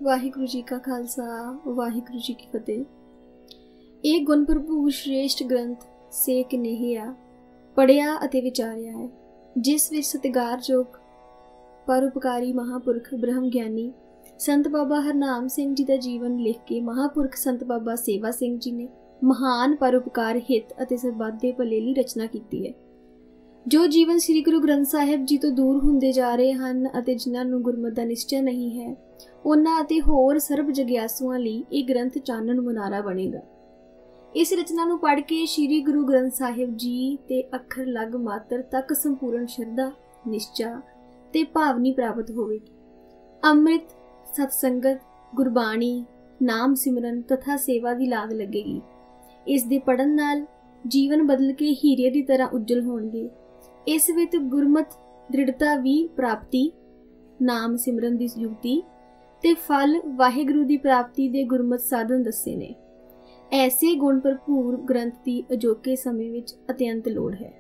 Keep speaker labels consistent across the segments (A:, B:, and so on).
A: ਵਾਹਿਗੁਰੂ ਜੀ ਕਾ ਖਾਲਸਾ ਵਾਹਿਗੁਰੂ ਜੀ ਕੀ ਫਤਿਹ। ਇਹ ਗੁਣ ਭਰਪੂਰ ਸ਼੍ਰੇਸ਼ਟ ਗ੍ਰੰਥ ਸੇਕ ਨੇਹਿਆ ਪੜ੍ਹਿਆ ਅਤੇ ਵਿਚਾਰਿਆ ਹੈ, ਜਿਸ ਵਿੱਚ ਸਤਿਕਾਰਯੋਗ ਪਰਉਪਕਾਰੀ ਮਹਾਂਪੁਰਖ ਬ੍ਰਹਮ ਗਿਆਨੀ ਸੰਤ ਬਾਬਾ ਹਰਨਾਮ ਸਿੰਘ ਜੀ ਦਾ ਜੀਵਨ ਲਿਖ ਕੇ ਮਹਾਂਪੁਰਖ ਸੰਤ ਬਾਬਾ ਸੇਵਾ ਸਿੰਘ ਜੀ ਨੇ ਮਹਾਨ ਪਰਉਪਕਾਰ ਹਿੱਤ ਅਤੇ ਸਰਬੱਤ ਦੇ ਭਲੇ ਲਈ ਰਚਨਾ ਕੀਤੀ ਹੈ। ਜੋ ਜੀਵਨ ਸ੍ਰੀ ਗੁਰੂ ਗ੍ਰੰਥ ਸਾਹਿਬ ਜੀ ਤੋਂ ਦੂਰ ਹੁੰਦੇ ਜਾ ਰਹੇ ਹਨ ਅਤੇ ਜਿਨ੍ਹਾਂ ਨੂੰ ਗੁਰਮਤਿ ਦਾ ਨਿਸ਼ਚੈ ਨਹੀਂ ਹੈ, ਉਹਨਾਂ ਅਤੇ ਹੋਰ ਸਰਬ ਜਗਿਆਸੂਆਂ ਲਈ ਇਹ ਗ੍ਰੰਥ ਚਾਨਣ ਮੁਨਾਰਾ ਬਣੇਗਾ। ਇਸ ਰਚਨਾ ਨੂੰ ਪੜ੍ਹ ਕੇ ਸ੍ਰੀ ਗੁਰੂ ਗ੍ਰੰਥ ਸਾਹਿਬ ਜੀ ਤੇ ਅੱਖਰ ਲਗ ਮਾਤਰ ਤੱਕ ਸੰਪੂਰਨ ਸ਼ਰਧਾ, ਨਿਸ਼ਚਾ ਤੇ ਭਾਵਨੀ ਪ੍ਰਾਪਤ ਹੋਵੇਗੀ। ਅੰਮ੍ਰਿਤ, ਸਤਸੰਗਤ, ਗੁਰਬਾਣੀ, ਨਾਮ ਸਿਮਰਨ ਤਥਾ ਸੇਵਾ ਦੀ ਲਾਗ ਲੱਗੇਗੀ। ਇਸ ਦੇ ਪੜ੍ਹਨ ਨਾਲ ਜੀਵਨ ਬਦਲ ਕੇ ਹੀਰੇ ਦੀ ਤਰ੍ਹਾਂ ਉੱਜਲ ਹੋਣਗੇ। ਇਸ ਵਿੱਚ ਗੁਰਮਤਿ ਦ੍ਰਿੜਤਾ ਵੀ ਪ੍ਰਾਪਤੀ, ਨਾਮ ਸਿਮਰਨ ਦੀ ਯੁਕਤੀ ਤੇ ਫਲ ਵਾਹਿਗੁਰੂ ਦੀ ਪ੍ਰਾਪਤੀ ਦੇ ਗੁਰਮਤਿ ਸਾਧਨ ਦੱਸੇ ਨੇ। ਐਸੇ ਗੁਣ ਭਰਪੂਰ ਗ੍ਰੰਥ ਦੀ ਅਜੋਕੇ ਸਮੇਂ ਵਿੱਚ ਅਤਿਅੰਤ ਲੋੜ ਹੈ।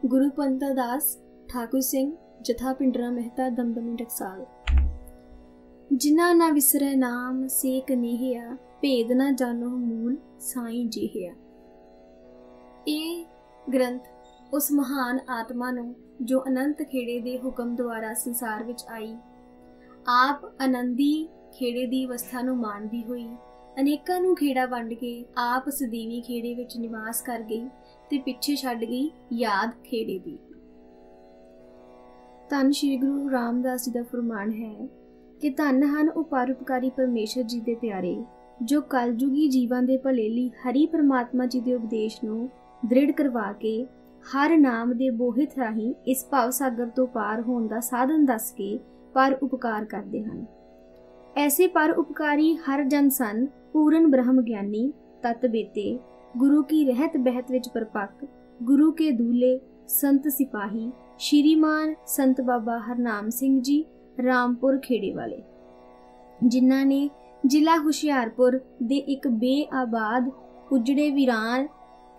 A: ਗੁਰੂ ਪੰਤਾ ਦਾਸ ਠਾਕੁਰ ਸਿੰਘ, ਜਥਾ ਪਿੰਡਰਾ ਮਹਿਤਾ, ਦਮਦਮੀ ਟਕਸਾਲ। ਜਿਨ੍ਹਾਂ ਨਾ ਵਿਸਰੈ ਨਾਮ ਸੇਕ ਨੇਹਿਆ, ਭੇਦ ਨਾ ਜਾਣੋ ਮੂਲ ਸਾਈਂ ਜਿਹਿਆ। ਇਹ ਗ੍ਰੰਥ ਉਸ ਮਹਾਨ ਆਤਮਾ ਨੂੰ ਜੋ ਅਨੰਤ ਖੇੜੇ ਦੇ ਹੁਕਮ ਦੁਆਰਾ ਸੰਸਾਰ ਵਿੱਚ ਆਈ, ਆਪ ਆਨੰਦੀ ਖੇੜੇ ਦੀ ਅਵਸਥਾ ਨੂੰ ਮਾਣਦੀ ਹੋਈ ਅਨੇਕਾਂ ਨੂੰ ਖੇੜਾ ਵੰਡ ਕੇ ਆਪ ਸਦੀਵੀ ਖੇੜੇ ਵਿੱਚ ਨਿਵਾਸ ਕਰ ਗਈ ਤੇ ਪਿੱਛੇ ਛੱਡ ਗਈ ਯਾਦ ਖੇੜੇ ਦੀ। ਧੰਨ ਸ਼੍ਰੀ ਗੁਰੂ ਰਾਮਦਾਸ ਜੀ ਦਾ ਫਰਮਾਨ ਹੈ ਕਿ ਧੰਨ ਹਨ ਉਹ ਪਰਉਪਕਾਰੀ ਪਰਮੇਸ਼ਰ ਜੀ ਦੇ ਪਿਆਰੇ, ਜੋ ਕਲਯੁਗੀ ਜੀਵਾਂ ਦੇ ਭਲੇ ਲਈ ਹਰੀ ਪਰਮਾਤਮਾ ਜੀ ਦੇ ਉਪਦੇਸ਼ ਨੂੰ ਦ੍ਰਿੜ ਕਰਵਾ ਕੇ ਹਰ ਨਾਮ ਦੇ ਬੋਹਿਤ ਰਾਹੀਂ ਇਸ ਭਵ ਸਾਗਰ ਤੋਂ ਪਾਰ ਹੋਣ ਦਾ ਸਾਧਨ ਦੱਸ ਕੇ ਪਰ ਉਪਕਾਰ ਕਰਦੇ ਹਨ। ਐਸੇ ਪਰ ਉਪਕਾਰੀ ਹਰ ਜਨ ਸਨ ਪੂਰਨ ਬ੍ਰਹਮ ਗਿਆਨੀ, ਤਤ ਬੇਤੇ, ਗੁਰੂ ਕੀ ਰਹਿਤ ਬਹਿਤ ਵਿੱਚ ਪਰਪੱਕ, ਗੁਰੂ ਕੇ ਦੂਲੇ ਸੰਤ ਸਿਪਾਹੀ, ਸ਼੍ਰੀਮਾਨ ਸੰਤ ਬਾਬਾ ਹਰਨਾਮ ਸਿੰਘ ਜੀ ਰਾਮਪੁਰ ਖੇੜੇ ਵਾਲੇ, ਜਿਨ੍ਹਾਂ ਨੇ ਜ਼ਿਲ੍ਹਾ ਹੁਸ਼ਿਆਰਪੁਰ ਦੇ ਇੱਕ ਬੇਆਬਾਦ ਉਜੜੇ ਵੀਰਾਨ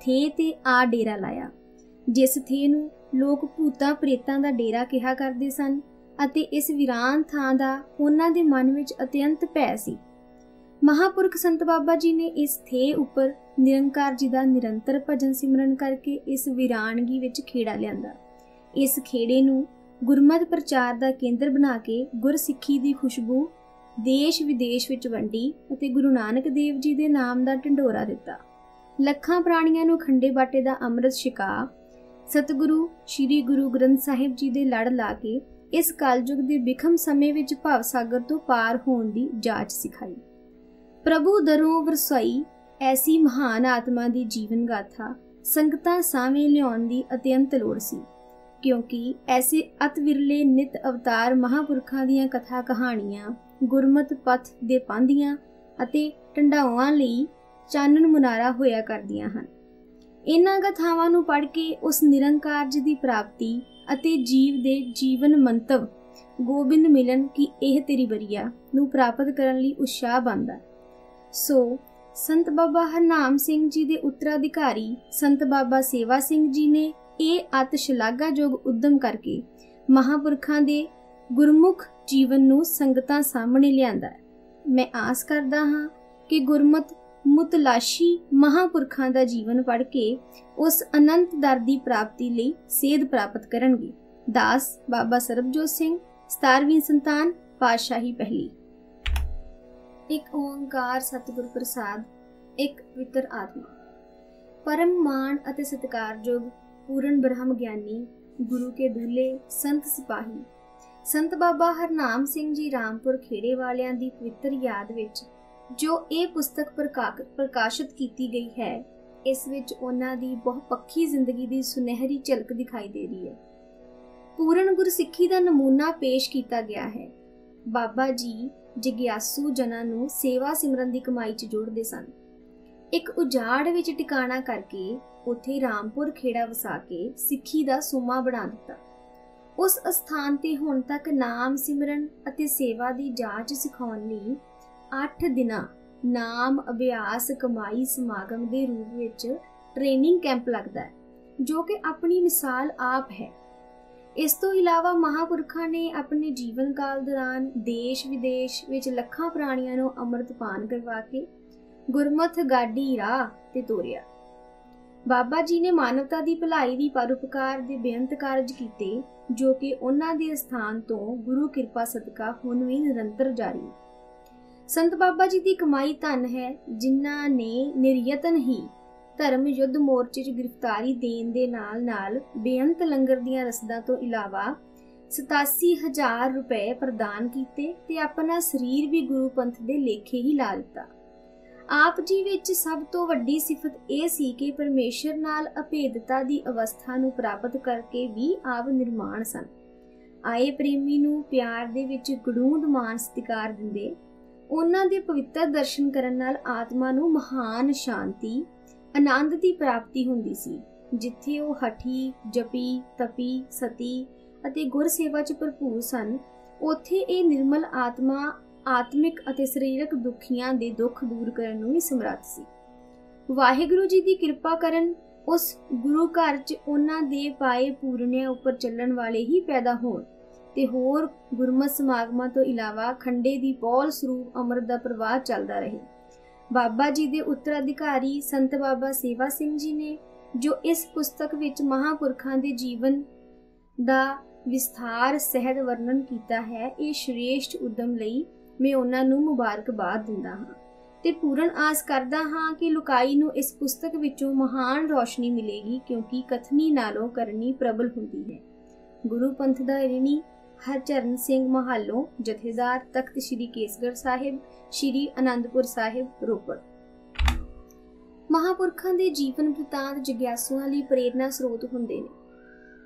A: ਥੇ ਤੇ ਆ ਡੇਰਾ ਲਾਇਆ, ਜਿਸ ਥੇ ਨੂੰ ਲੋਕ ਭੂਤਾਂ ਪ੍ਰੇਤਾਂ ਦਾ ਡੇਰਾ ਕਿਹਾ ਕਰਦੇ ਸਨ ਅਤੇ ਇਸ ਵੀਰਾਨ ਥਾਂ ਦਾ ਉਹਨਾਂ ਦੇ ਮਨ ਵਿੱਚ ਅਤਿਅੰਤ ਭੈ ਸੀ। ਮਹਾਂਪੁਰਖ ਸੰਤ ਬਾਬਾ ਜੀ ਨੇ ਇਸ ਥੇ ਉੱਪਰ ਨਿਰੰਕਾਰ ਜੀ ਦਾ ਨਿਰੰਤਰ ਭਜਨ ਸਿਮਰਨ ਕਰਕੇ ਇਸ ਵੀਰਾਨਗੀ ਵਿੱਚ ਖੇੜਾ ਲਿਆਂਦਾ। ਇਸ ਖੇੜੇ ਨੂੰ ਗੁਰਮਤਿ ਪ੍ਰਚਾਰ ਦਾ ਕੇਂਦਰ ਬਣਾ ਕੇ ਗੁਰਸਿੱਖੀ ਦੀ ਖੁਸ਼ਬੂ ਦੇਸ਼ ਵਿਦੇਸ਼ ਵਿੱਚ ਵੰਡੀ ਅਤੇ ਗੁਰੂ ਨਾਨਕ ਦੇਵ ਜੀ ਦੇ ਨਾਮ ਦਾ ਢਿੰਡੋਰਾ ਦਿੱਤਾ। ਲੱਖਾਂ ਪ੍ਰਾਣੀਆਂ ਨੂੰ ਖੰਡੇ ਬਾਟੇ ਦਾ ਅੰਮ੍ਰਿਤ ਛਕਾ ਸਤਿਗੁਰੂ ਸ੍ਰੀ ਗੁਰੂ ਗ੍ਰੰਥ ਸਾਹਿਬ ਜੀ ਦੇ ਲੜ ਲਾ ਕੇ ਇਸ ਕਲਯੁਗ ਦੇ ਵਿਖਮ ਸਮੇਂ ਵਿੱਚ ਭਵ ਸਾਗਰ ਤੋਂ ਪਾਰ ਹੋਣ ਦੀ ਜਾਚ ਸਿਖਾਈ। ਪ੍ਰਭੂ ਦਰੋਂ ਵਰਸਾਈ ਐਸੀ ਮਹਾਨ ਆਤਮਾ ਦੀ ਜੀਵਨ ਗਾਥਾ ਸੰਗਤਾਂ ਸਾਹਮਣੇ ਲਿਆਉਣ ਦੀ ਅਤਿਅੰਤ ਲੋੜ ਸੀ, ਕਿਉਂਕਿ ਐਸੇ ਅਤ ਵਿਰਲੇ ਨਿਤ ਅਵਤਾਰ ਮਹਾਂਪੁਰਖਾਂ ਦੀਆਂ ਕਥਾ ਕਹਾਣੀਆਂ ਗੁਰਮਤਿ ਪਥ ਦੇ ਪਾਂਧੀਆਂ ਅਤੇ ਢੰਡਾਵਾਂ ਲਈ ਚਾਨਣ ਮੁਨਾਰਾ ਹੋਇਆ ਕਰਦੀਆਂ ਹਨ। ਇਹਨਾਂ ਗਾਥਾਵਾਂ ਨੂੰ ਪੜ੍ਹ ਕੇ ਉਸ ਨਿਰੰਕਾਰ ਜੀ ਦੀ ਪ੍ਰਾਪਤੀ ਅਤੇ ਜੀਵ ਦੇ ਜੀਵਨ ਮੰਤਵ ਗੋਬਿੰਦ ਮਿਲਨ ਕੀ ਇਹ ਤੇਰੀ ਬਰੀਆ ਨੂੰ ਪ੍ਰਾਪਤ ਕਰਨ ਲਈ ਉਤਸ਼ਾਹ ਬਣਦਾ। ਸੋ ਸੰਤ ਬਾਬਾ ਹਰਨਾਮ ਸਿੰਘ ਜੀ ਦੇ ਉੱਤਰਾਧਿਕਾਰੀ ਸੰਤ ਬਾਬਾ ਸੇਵਾ ਸਿੰਘ ਜੀ ਨੇ ਇਹ ਅਤ ਸ਼ਲਾਘਾਯੋਗ ਉਦਮ ਕਰਕੇ ਮਹਾਂਪੁਰਖਾਂ ਦੇ ਗੁਰਮੁਖ ਜੀਵਨ ਨੂੰ ਸੰਗਤਾਂ ਸਾਹਮਣੇ ਲਿਆਂਦਾ। ਮੈਂ ਆਸ ਕਰਦਾ ਹਾਂ ਕਿ ਗੁਰਮਤਿ ਮੁਤਲਾਸ਼ੀ ਮਹਾਂਪੁਰਖਾਂ ਦਾ ਜੀਵਨ ਪੜ੍ਹ ਕੇ ਉਸ ਅਨੰਤ ਦਰ ਦੀ ਪ੍ਰਾਪਤੀ ਲਈ ਸੇਧ ਪ੍ਰਾਪਤ ਕਰਨਗੇ। ਦਾਸ ਬਾਬਾ ਸਰਬਜੋਤ ਸਿੰਘ, 17ਵੀਂ ਸੰਤਾਨ, ਪਾਤਸ਼ਾਹੀ ਪਹਿਲੀ। ਇੱਕ ਓੰਕਾਰ ਸਤਿਗੁਰ ਪ੍ਰਸਾਦ, ਇੱਕ ਪਵਿੱਤਰ ਆਤਮਾ। ਪਰਮ ਮਾਣ ਅਤੇ ਸਤਿਕਾਰਯੋਗ ਪੂਰਨ ਬ੍ਰਹਮ ਗਿਆਨੀ, ਗੁਰੂ ਕੇ ਦੂਲੇ ਸੰਤ ਸਿਪਾਹੀ ਸੰਤ ਬਾਬਾ ਹਰਨਾਮ ਸਿੰਘ ਜੀ ਰਾਮਪੁਰ ਖੇੜੇ ਵਾਲਿਆਂ ਦੀ ਪਵਿੱਤਰ ਯਾਦ ਵਿੱਚ ਜੋ ਇਹ ਪੁਸਤਕ ਪ੍ਰਕਾਸ਼ਿਤ ਕੀਤੀ ਗਈ ਹੈ, ਇਸ ਵਿੱਚ ਉਹਨਾਂ ਦੀ ਬਹੁਪੱਖੀ ਜ਼ਿੰਦਗੀ ਦੀ ਸੁਨਹਿਰੀ ਝਲਕ ਦਿਖਾਈ ਦੇ ਰਹੀ ਹੈ। ਪੂਰਨ ਗੁਰਸਿੱਖੀ ਦਾ ਨਮੂਨਾ ਪੇਸ਼ ਕੀਤਾ ਗਿਆ ਹੈ। ਬਾਬਾ ਜੀ ਜਗਿਆਸੂ ਜਨਾਂ ਨੂੰ ਸੇਵਾ ਸਿਮਰਨ ਦੀ ਕਮਾਈ 'ਚ ਜੋੜਦੇ ਸਨ। ਇੱਕ ਉਜਾੜ ਵਿੱਚ ਟਿਕਾਣਾ ਕਰਕੇ ਉੱਥੇ ਰਾਮਪੁਰ ਖੇੜਾ ਵਸਾ ਕੇ ਸਿੱਖੀ ਦਾ ਸੋਮਾ ਬਣਾ ਦਿੱਤਾ। ਉਸ ਅਸਥਾਨ ਤੇ ਹੁਣ ਤੱਕ ਨਾਮ ਸਿਮਰਨ ਅਤੇ ਸੇਵਾ ਦੀ ਜਾਚ ਸਿਖਾਉਣ ਲਈ 8 ਦਿਨਾਂ ਨਾਮ ਅਭਿਆਸ ਕਮਾਈ ਸਮਾਗਮ ਦੇ ਰੂਪ ਵਿੱਚ ਟ੍ਰੇਨਿੰਗ ਕੈਂਪ ਲੱਗਦਾ ਹੈ, ਜੋ ਕਿ ਆਪਣੀ ਮਿਸਾਲ ਆਪ ਹੈ। ਇਸ ਤੋਂ ਇਲਾਵਾ ਮਹਾਂਪੁਰਖਾਂ ਨੇ ਆਪਣੇ ਜੀਵਨ ਕਾਲ ਦੌਰਾਨ ਦੇਸ਼ ਵਿਦੇਸ਼ ਵਿੱਚ ਲੱਖਾਂ ਪ੍ਰਾਣੀਆਂ ਨੂੰ ਅੰਮ੍ਰਿਤ ਪਾਨ ਕਰਵਾ ਕੇ ਗੁਰਮਤਿ ਗਾਡੀ ਰਾਹ ਤੇ ਤੋਰਿਆ। ਬਾਬਾ ਜੀ ਨੇ ਮਾਨਵਤਾ ਦੀ ਭਲਾਈ ਦੀ ਪਰਉਪਕਾਰ ਦੇ ਬੇਅੰਤ ਕਾਰਜ ਕੀਤੇ, ਜੋ ਕਿ ਉਹਨਾਂ ਦੇ ਸਥਾਨ ਤੋਂ ਗੁਰੂ ਕਿਰਪਾ ਸਦਕਾ ਹੁਣ ਵੀ ਨਿਰੰਤਰ ਜਾਰੀ। ਸੰਤ ਬਾਬਾ ਜੀ ਦੀ ਕਮਾਈ ਧਨ ਹੈ, ਜਿਨ੍ਹਾਂ ਨੇ ਨਿਰਯਤਨ ਹੀ ਧਰਮ ਯੁੱਧ ਮੋਰਚੇ 'ਚ ਗ੍ਰਿਫਤਾਰੀ ਦੇਣ ਦੇ ਨਾਲ ਬੇਅੰਤ ਲੰਗਰ ਦੀਆਂ ਰਸਦਾਂ ਤੋਂ ਇਲਾਵਾ 87,000 ਰੁਪਏ ਪ੍ਰਦਾਨ ਕੀਤੇ ਤੇ ਆਪਣਾ ਸਰੀਰ ਵੀ ਗੁਰੂ ਪੰਥ ਦੇ ਲੇਖੇ ਹੀ ਲਾ ਦਿੱਤਾ। ਆਪ ਜੀ ਵਿੱਚ ਸਭ ਤੋਂ ਵੱਡੀ ਸਿਫਤ ਇਹ ਸੀ ਕਿ ਪਰਮੇਸ਼ਰ ਨਾਲ ਅਭੇਦਤਾ ਦੀ ਅਵਸਥਾ ਨੂੰ ਪ੍ਰਾਪਤ ਕਰਕੇ ਵੀ ਆਪ ਨਿਰਮਾਣ ਸਨ। ਆਏ ਪ੍ਰੇਮੀ ਨੂੰ ਪਿਆਰ ਦੇ ਵਿੱਚ ਗੜੂੰਦ ਮਾਨ ਸਤਿਕਾਰ ਦਿੰਦੇ। ਉਹਨਾਂ ਦੇ ਪਵਿੱਤਰ ਦਰਸ਼ਨ ਕਰਨ ਨਾਲ ਆਤਮਾ ਨੂੰ ਮਹਾਨ ਸ਼ਾਂਤੀ, ਆਨੰਦ ਦੀ ਪ੍ਰਾਪਤੀ ਹੁੰਦੀ ਸੀ। ਜਿੱਥੇ ਉਹ ਹਠੀ, ਜਪੀ, ਤਪੀ, ਸਤੀ ਅਤੇ ਗੁਰ ਸੇਵਾ 'ਚ ਭਰਪੂਰ ਸਨ, ਉੱਥੇ ਇਹ ਨਿਰਮਲ ਆਤਮਾ ਆਤਮਿਕ ਅਤੇ ਸਰੀਰਕ ਦੁੱਖੀਆਂ ਦੇ ਦੁੱਖ ਦੂਰ ਕਰਨ ਨੂੰ ਵੀ ਸਮਰੱਥ ਸੀ। ਵਾਹਿਗੁਰੂ ਜੀ ਦੀ ਕਿਰਪਾ ਕਰਨ ਉਸ ਗੁਰੂ ਘਰ 'ਚ ਉਹਨਾਂ ਦੇ ਪਾਏ ਪੂਰਨਿਆਂ ਉੱਪਰ ਚੱਲਣ ਵਾਲੇ ਹੀ ਪੈਦਾ ਹੋਣ ਤੇ ਹੋਰ ਗੁਰਮਤਿ ਸਮਾਗਮਾਂ ਤੋਂ ਇਲਾਵਾ ਖੰਡੇ ਦੀ ਪੌਲ ਸਰੂਪ ਅੰਮ੍ਰਿਤ ਦਾ ਪ੍ਰਵਾਹ ਚੱਲਦਾ ਰਹੇ। ਬਾਬਾ ਜੀ ਦੇ ਉੱਤਰਾਧਿਕਾਰੀ ਸੰਤ ਬਾਬਾ ਸੇਵਾ ਸਿੰਘ ਜੀ ਨੇ ਜੋ ਇਸ ਪੁਸਤਕ ਵਿੱਚ ਮਹਾਂਪੁਰਖਾਂ ਦੇ ਜੀਵਨ ਦਾ ਵਿਸਥਾਰ ਸਹਿਤ ਵਰਣਨ ਕੀਤਾ ਹੈ, ਇਹ ਸ਼੍ਰੇਸ਼ਟ ਉਦਮ ਲਈ ਮੈਂ ਉਹਨਾਂ ਨੂੰ ਮੁਬਾਰਕਬਾਦ ਦਿੰਦਾ ਹਾਂ ਤੇ ਪੂਰਨ ਆਸ ਕਰਦਾ ਹਾਂ ਕਿ ਲੁਕਾਈ ਨੂੰ ਇਸ ਪੁਸਤਕ ਵਿੱਚੋਂ ਮਹਾਨ ਰੋਸ਼ਨੀ ਮਿਲੇਗੀ, ਕਿਉਂਕਿ ਕਥਨੀ ਨਾਲੋਂ ਕਰਨੀ ਪ੍ਰਬਲ ਹੁੰਦੀ ਹੈ। ਗੁਰੂ ਪੰਥ ਦਾ ਰਿਣੀ ਹਰਚਰਨ ਸਿੰਘ ਮਹਾਲੋਂ, ਜਥੇਦਾਰ, ਤਖਤ ਸ੍ਰੀ ਕੇਸਗੜ੍ਹ ਸਾਹਿਬ, ਸ੍ਰੀ ਅਨੰਦਪੁਰ ਸਾਹਿਬ, ਰੋਪੜ। ਮਹਾਂਪੁਰਖਾਂ ਦੇ ਜੀਵਨ ਬ੍ਰਿਤਾਂਤ ਜਿਗਿਆਸੂਆਂ ਲਈ ਪ੍ਰੇਰਨਾ ਸਰੋਤ ਹੁੰਦੇ ਨੇ।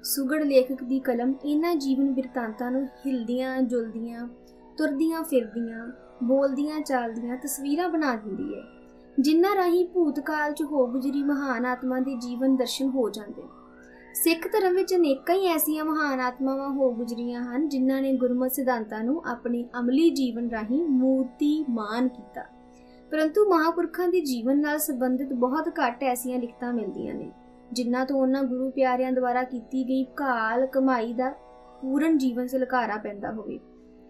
A: ਸੁਗੜ ਲੇਖਕ ਦੀ ਕਲਮ ਇਹਨਾਂ ਜੀਵਨ ਬ੍ਰਿਤਾਂਤਾਂ ਨੂੰ ਹਿਲਦੀਆਂ ਜੁਲਦੀਆਂ, ਤੁਰਦੀਆਂ ਫਿਰਦੀਆਂ, ਬੋਲਦੀਆਂ ਚਾਲਦੀਆਂ ਤਸਵੀਰਾਂ ਬਣਾ ਦਿੰਦੀ ਹੈ, ਜਿਨ੍ਹਾਂ ਰਾਹੀਂ ਭੂਤਕਾਲ 'ਚ ਹੋ ਗੁਜ਼ਰੀ ਮਹਾਨ ਆਤਮਾ ਦੇ ਜੀਵਨ ਦਰਸ਼ਨ ਹੋ ਜਾਂਦੇ। ਸਿੱਖ ਧਰਮ ਵਿੱਚ ਅਨੇਕਾਂ ਹੀ ਐਸੀਆਂ ਮਹਾਨ ਆਤਮਾਵਾਂ ਹੋ ਗੁਜ਼ਰੀਆਂ ਹਨ, ਜਿਨ੍ਹਾਂ ਨੇ ਗੁਰਮਤਿ ਸਿਧਾਂਤਾਂ ਨੂੰ ਆਪਣੇ ਅਮਲੀ ਜੀਵਨ ਰਾਹੀਂ ਮੂਰਤੀਮਾਨ ਕੀਤਾ, ਪਰੰਤੂ ਮਹਾਂਪੁਰਖਾਂ ਦੇ ਜੀਵਨ ਨਾਲ ਸੰਬੰਧਿਤ ਬਹੁਤ ਘੱਟ ਐਸੀਆਂ ਲਿਖਤਾਂ ਮਿਲਦੀਆਂ ਨੇ, ਜਿਨ੍ਹਾਂ ਤੋਂ ਉਹਨਾਂ ਗੁਰੂ ਪਿਆਰਿਆਂ ਦੁਆਰਾ ਕੀਤੀ ਗਈ ਘਾਲ ਕਮਾਈ ਦਾ ਪੂਰਨ ਜੀਵਨ ਸਲਕਾਰਾ ਪੈਂਦਾ ਹੋਵੇ,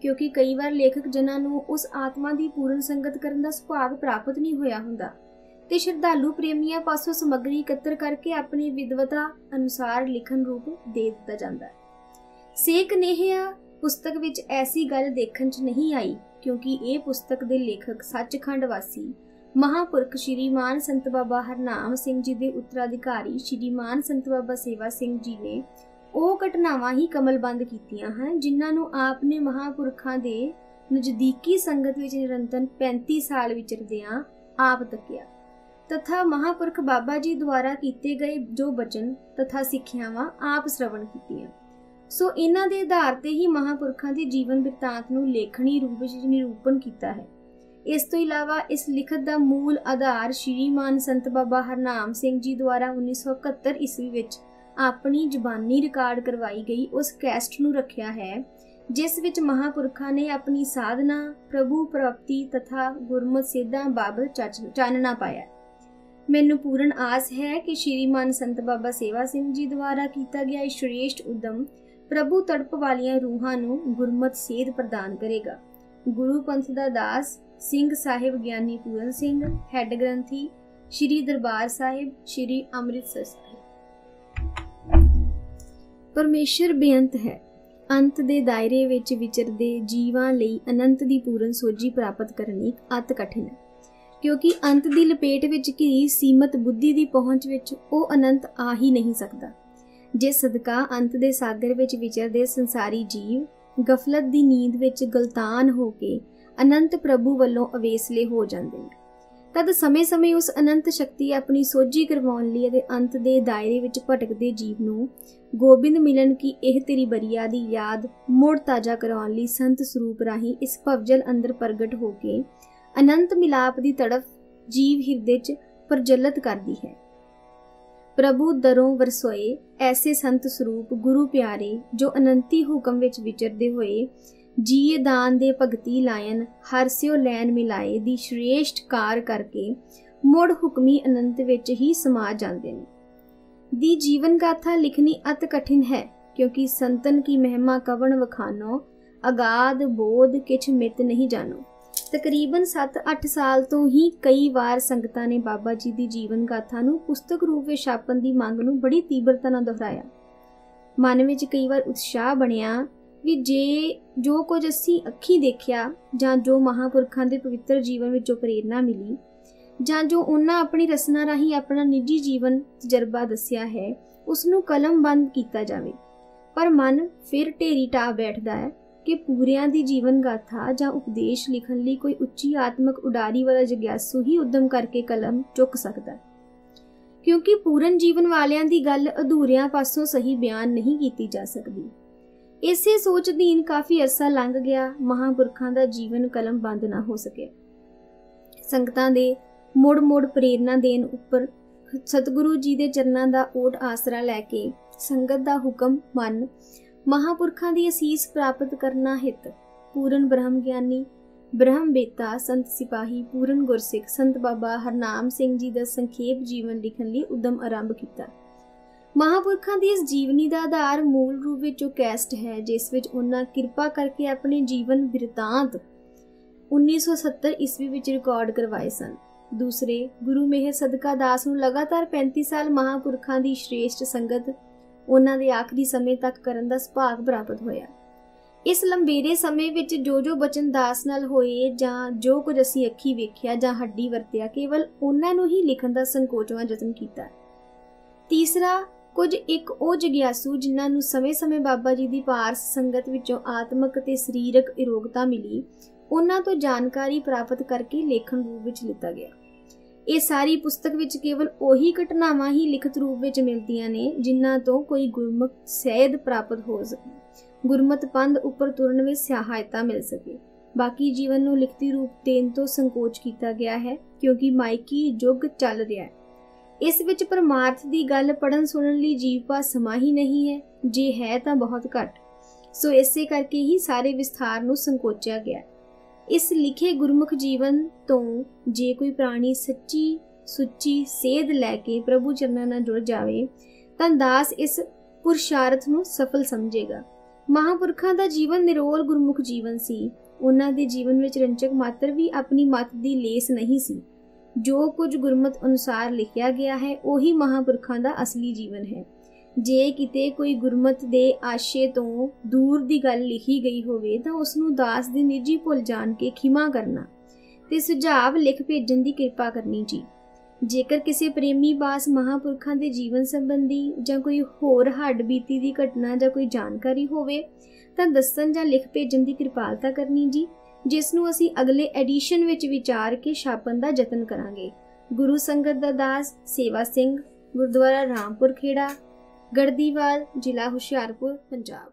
A: ਕਿਉਂਕਿ ਕਈ ਵਾਰ ਲੇਖਕ ਜਨਾਂ ਨੂੰ ਉਸ ਆਤਮਾ ਦੀ ਪੂਰਨ ਸੰਗਤ ਕਰਨ ਦਾ ਸੁਭਾਗ ਪ੍ਰਾਪਤ ਨਹੀਂ ਹੋਇਆ ਹੁੰਦਾ ਤੇ ਸ਼ਰਧਾਲੂ ਪ੍ਰੇਮੀਆਂ ਪਾਸੋਂ ਸਮੱਗਰੀ ਇਕੱਤਰ ਕਰਕੇ ਆਪਣੀ ਵਿਦਵਤਾ ਅਨੁਸਾਰ ਲਿਖਣ ਰੂਪ ਦੇ ਦਿੱਤਾ ਜਾਂਦਾ ਹੈ। ਸੇਕ ਨੇਹਿਆ ਪੁਸਤਕ ਵਿੱਚ ਐਸੀ ਗੱਲ ਦੇਖਣ 'ਚ ਨਹੀਂ ਆਈ, ਕਿਉਂਕਿ ਇਹ ਪੁਸਤਕ ਦੇ ਲੇਖਕ ਸੱਚਖੰਡ ਵਾਸੀ ਮਹਾਂਪੁਰਖ ਸ਼੍ਰੀਮਾਨ ਸੰਤ ਬਾਬਾ ਹਰਨਾਮ ਸਿੰਘ ਜੀ ਦੇ ਉੱਤਰਾਧਿਕਾਰੀ ਸ਼੍ਰੀਮਾਨ ਸੰਤ ਬਾਬਾ ਸੇਵਾ ਸਿੰਘ ਜੀ ਨੇ ਉਹ ਘਟਨਾਵਾਂ ਹੀ ਕਮਲਬੰਦ ਕੀਤੀਆਂ ਹਨ, ਜਿਨ੍ਹਾਂ ਨੂੰ ਆਪ ਨੇ ਮਹਾਂਪੁਰਖਾਂ ਦੇ ਨਜ਼ਦੀਕੀ ਸੰਗਤ ਵਿੱਚ ਨਿਰੰਤਰ 35 ਸਾਲ ਵਿਚਰਦਿਆਂ ਆਪ ਤੱਕਿਆ ਤਥਾ ਮਹਾਂਪੁਰਖ ਬਾਬਾ ਜੀ ਦੁਆਰਾ ਕੀਤੇ ਗਏ ਜੋ ਬਚਨ ਤਥਾ ਸਿੱਖਿਆਵਾਂ ਆਪ ਸ਼ਰਵਣ ਕੀਤੀਆਂ। ਸੋ ਇਹਨਾਂ ਦੇ ਆਧਾਰ ਤੇ ਹੀ ਮਹਾਂਪੁਰਖਾਂ ਦੇ ਜੀਵਨ ਬਿਰਤਾਂਤ ਨੂੰ ਲੇਖਣੀ ਰੂਪ ਵਿੱਚ ਨਿਰੂਪਣ ਕੀਤਾ ਹੈ। ਇਸ ਤੋਂ ਇਲਾਵਾ ਇਸ ਲਿਖਤ ਦਾ ਮੂਲ ਆਧਾਰ ਸ਼੍ਰੀਮਾਨ ਸੰਤ ਬਾਬਾ ਹਰਨਾਮ ਸਿੰਘ ਜੀ ਦੁਆਰਾ 1971 ਈਸਵੀ ਵਿੱਚ ਆਪਣੀ ਜ਼ੁਬਾਨੀ ਰਿਕਾਰਡ ਕਰਵਾਈ ਗਈ ਉਸ ਕੈਸਟ ਨੂੰ ਰੱਖਿਆ ਹੈ, ਜਿਸ ਵਿੱਚ ਮਹਾਂਪੁਰਖਾਂ ਨੇ ਆਪਣੀ ਸਾਧਨਾ, ਪ੍ਰਭੂ ਪ੍ਰਾਪਤੀ ਤਥਾ ਗੁਰਮਤਿ ਸੇਧਾਂ ਬਾਬਤ ਚਾਨਣਾ ਪਾਇਆ। ਮੈਨੂੰ ਪੂਰਨ ਆਸ ਹੈ ਕਿ ਸ਼੍ਰੀਮਾਨ ਸੰਤ ਬਾਬਾ ਸੇਵਾ ਸਿੰਘ ਜੀ ਦੁਆਰਾ ਕੀਤਾ ਗਿਆ ਇਹ ਸ਼੍ਰੇਸ਼ਟ ਉਦਮ ਪ੍ਰਭੂ ਤੜਪ ਵਾਲੀਆਂ ਰੂਹਾਂ ਨੂੰ ਗੁਰਮਤਿ ਸੇਧ ਪ੍ਰਦਾਨ ਕਰੇਗਾ। ਗੁਰੂ ਪੰਥ ਦਾ ਦਾਸ ਸਿੰਘ ਸਾਹਿਬ ਗਿਆਨੀ ਪੂਰਨ ਸਿੰਘ, ਹੈੱਡ ਗ੍ਰੰਥੀ ਸ਼੍ਰੀ ਦਰਬਾਰ ਸਾਹਿਬ, ਸ਼੍ਰੀ ਅੰਮ੍ਰਿਤਸਰ ਸਾਹਿਬ। ਪਰਮੇਸ਼ਰ ਬੇਅੰਤ ਹੈ। ਅੰਤ ਦੇ ਦਾਇਰੇ ਵਿੱਚ ਵਿਚਰਦੇ ਜੀਵਾਂ ਲਈ ਅਨੰਤ ਦੀ ਪੂਰਨ ਸੋਝੀ ਪ੍ਰਾਪਤ ਕਰਨੀ ਅਤ ਕਠਿਨ ਹੈ, ਕਿਉਂਕਿ ਅੰਤ ਦੀ ਲਪੇਟ ਵਿੱਚ ਘਿਰੀ ਸੀਮਤ ਬੁੱਧੀ ਦੀ ਪਹੁੰਚ ਵਿੱਚ ਉਹ ਅਨੰਤ ਆ ਹੀ ਨਹੀਂ ਸਕਦਾ। ਜਿਸ ਸਦਕਾ ਅੰਤ ਦੇ ਸਾਗਰ ਵਿੱਚ ਵਿਚਰਦੇ ਸੰਸਾਰੀ ਜੀਵ ਗਫਲਤ ਦੀ ਨੀਂਦ ਵਿੱਚ ਗਲਤਾਨ ਹੋ ਕੇ ਅਨੰਤ ਪ੍ਰਭੂ ਵੱਲੋਂ ਅਵੇਸਲੇ ਹੋ ਜਾਂਦੇ ਨੇ। ਤਦ ਸਮੇਂ-ਸਮੇਂ ਉਸ ਅਨੰਤ ਸ਼ਕਤੀ ਆਪਣੀ ਸੋਝੀ ਕਰਵਾਉਣ ਲਈ ਅਤੇ ਅੰਤ ਦੇ ਦਾਇਰੇ ਵਿੱਚ ਭਟਕਦੇ ਜੀਵ ਨੂੰ ਗੋਬਿੰਦ ਮਿਲਣ ਕੀ ਇਹ ਤੇਰੀ ਬਰੀਆ ਦੀ ਯਾਦ ਮੁੜ ਤਾਜ਼ਾ ਕਰਾਉਣ ਲਈ ਸੰਤ ਸਰੂਪ ਰਾਹੀਂ ਇਸ ਭਵਜਲ ਅੰਦਰ ਪ੍ਰਗਟ ਹੋ ਕੇ ਅਨੰਤ ਮਿਲਾਪ ਦੀ ਤੜਫ ਜੀਵ ਹਿਰਦੇ 'ਚ ਪ੍ਰਜਵਲਿਤ ਕਰਦੀ ਹੈ। ਪ੍ਰਭੂ ਦਰੋਂ ਵਰਸੋਏ ਐਸੇ ਸੰਤ ਸਰੂਪ ਗੁਰੂ ਪਿਆਰੇ ਜੋ ਅਨੰਤੀ ਹੁਕਮ ਵਿੱਚ ਵਿਚਰਦੇ ਹੋਏ ਜੀਏ ਦਾਨ ਦੇ ਭਗਤੀ ਲਾਇਨ ਹਰ ਸਿਓ ਲੈਨ ਮਿਲਾਏ ਦੀ ਸ਼੍ਰੇਸ਼ਟ ਕਾਰ ਕਰਕੇ ਮੁੜ ਹੁਕਮੀ ਅਨੰਤ ਵਿੱਚ ਹੀ ਸਮਾ ਜਾਂਦੇ ਨੇ। ਦੀ ਜੀਵਨ ਗਾਥਾ ਲਿਖਣੀ ਅਤ ਕਠਿਨ ਹੈ, क्योंकि संतन की महिमा कवन वखानो, अगाध बोध किछ मित नहीं जानो। तकरीबन 7-8 साल तो ही कई वार संगतां ने बाबा जी दी जीवन गाथा नूं पुस्तक रूप विच छापण दी मंग नूं बड़ी तीव्रता नाल दोहराया। मन विच कई वार उत्साह बनिया भी जे जो कुछ असीं अखीं देखिया जां जो महापुरखां दे पवित्र जीवन विचों प्रेरणा मिली जां जो उन्हां अपनी रसना राहीं अपना निजी जीवन तजर्बा दस्सिया है उसनूं कलमबंद कीता जावे। पर मन फिर ढेरी ढा बैठदा है कि पूरियां दी जीवन गाथा जां उपदेश लिखण लई कोई उच्ची आत्मक उडारी वाला जग्यासू ही उद्यम करके कलम चुक सकदा है, क्योंकि पूਰਨ जीवन वालियां दी गल अधूरियां पासों सही बयान नहीं कीती जा सकदी। इसे सोच अधीन काफ़ी अरसा लंघ गया, महापुरखां दा जीवन कलम बंद ना हो सकिया। संगतां दे मुड़ मुड़ प्रेरणा देण उपर सतगुरु जी दे चरनां दा ओट आसरा लैके संगत दा हुक्म मन महापुरखां दी असीस प्राप्त करना हित पूਰਨ ब्रह्म ज्ञानी ब्रह्म बेता संत सिपाही पूਰਨ गुरसिख संत बाबा हरनाम सिंह जी दा संखेप जीवन लिखण लई उद्यम आरंभ कीता। महापुरखां दी इस जीवनी दा आधार मूल रूप विच ਉਹ कैस्ट है जिस विच उन्हां किरपा करके अपने जीवन बिरतांत 1970 ईस्वी विच रिकॉर्ड करवाए सन। दूसरे गुरु मेहर सदका दास नूं लगातार 35 साल महापुरखां दी श्रेष्ठ संगत उन्हां दे आखिरी समय तक करन दा सुभाग प्राप्त होया। इस लंबेरे समय विच जो बचन दास नाल होए जां जो कुछ असीं अखी वेखिया जां हड्डी वरतिया केवल उन्हां नूं ही लिखण दा संकोचवां यतन कीता। तीसरा कुछ एक ਉਹ ਜਗਿਆਸੂ ਜਿਨ੍ਹਾਂ ਨੂੰ ਸਮੇਂ-ਸਮੇਂ ਬਾਬਾ ਜੀ ਦੀ ਪਾਰਸ ਸੰਗਤ ਵਿੱਚੋਂ ਆਤਮਿਕ ਤੇ ਸਰੀਰਕ ਇਰੋਗਤਾ ਮਿਲੀ, ਉਹਨਾਂ ਤੋਂ ਜਾਣਕਾਰੀ ਪ੍ਰਾਪਤ ਕਰਕੇ ਲੇਖਣ ਰੂਪ ਵਿੱਚ ਲਿੱਤਾ ਗਿਆ। ਇਹ ਸਾਰੀ ਪੁਸਤਕ ਵਿੱਚ ਕੇਵਲ ਉਹੀ ਘਟਨਾਵਾਂ ਹੀ ਲਿਖਤ ਰੂਪ ਵਿੱਚ ਮਿਲਦੀਆਂ ਨੇ ਜਿਨ੍ਹਾਂ ਤੋਂ ਕੋਈ ਗੁਰਮੁਖ ਸਹਿਦ ਪ੍ਰਾਪਤ ਹੋ ਸਕੇ, ਗੁਰਮਤ ਪੰਧ ਉੱਪਰ ਤੁਰਨ ਵਿੱਚ ਸਹਾਇਤਾ ਮਿਲ ਸਕੇ। ਬਾਕੀ ਜੀਵਨ ਨੂੰ ਲਿਖਤੀ ਰੂਪ ਦੇਣ ਤੋਂ ਸੰਕੋਚ ਕੀਤਾ ਗਿਆ ਹੈ ਕਿਉਂਕਿ ਮਾਇਕੀ ਯੁੱਗ ਚੱਲ ਰਿਹਾ ਹੈ। इस विच परमार्थ दी गल पढ़न सुनन लई जीव पास समा ही नहीं है, जे है तां बहुत घट, सो इसे करके ही सारे विस्तार नूं संकोचिया गया। इस लिखे गुरमुख जीवन तो जे कोई प्राणी सच्ची सुच्ची सेध लैके प्रभु चरनां नाल जुड़ जावे तां दास इस पुरुषार्थ नूं सफल समझेगा। महापुरखां दा जीवन निरोल गुरमुख जीवन सी। उन्हां दे जीवन विच रंचक मात्र भी अपनी मत दी लेस नहीं सी। जो कुछ गुरमत अनुसार लिखिया गया है वही महापुरखां दा असली जीवन है। जे किते कोई गुरमत दे आशे तो दूर दी गल लिखी गई होवे तां उसनूं दास दी निजी भुल जान के खिमा करना ते सुझाव लिख भेजण दी किरपा करनी जी। जेकर किसी प्रेमी पास महापुरखां दे जीवन संबंधी जां कोई होर हड्ड बीती दी घटना जां कोई जानकारी होवे तां दस्सण जां लिख भेजण दी किरपालता करनी जी, जिस नूं असीं अगले एडिशन विच विचार के छापण दा यतन करांगे। गुरु संगत दा दास सेवा सिंह, गुरुद्वारा रामपुर खेड़ा, गढ़दीवाल, जिला हुशियारपुर, पंजाब।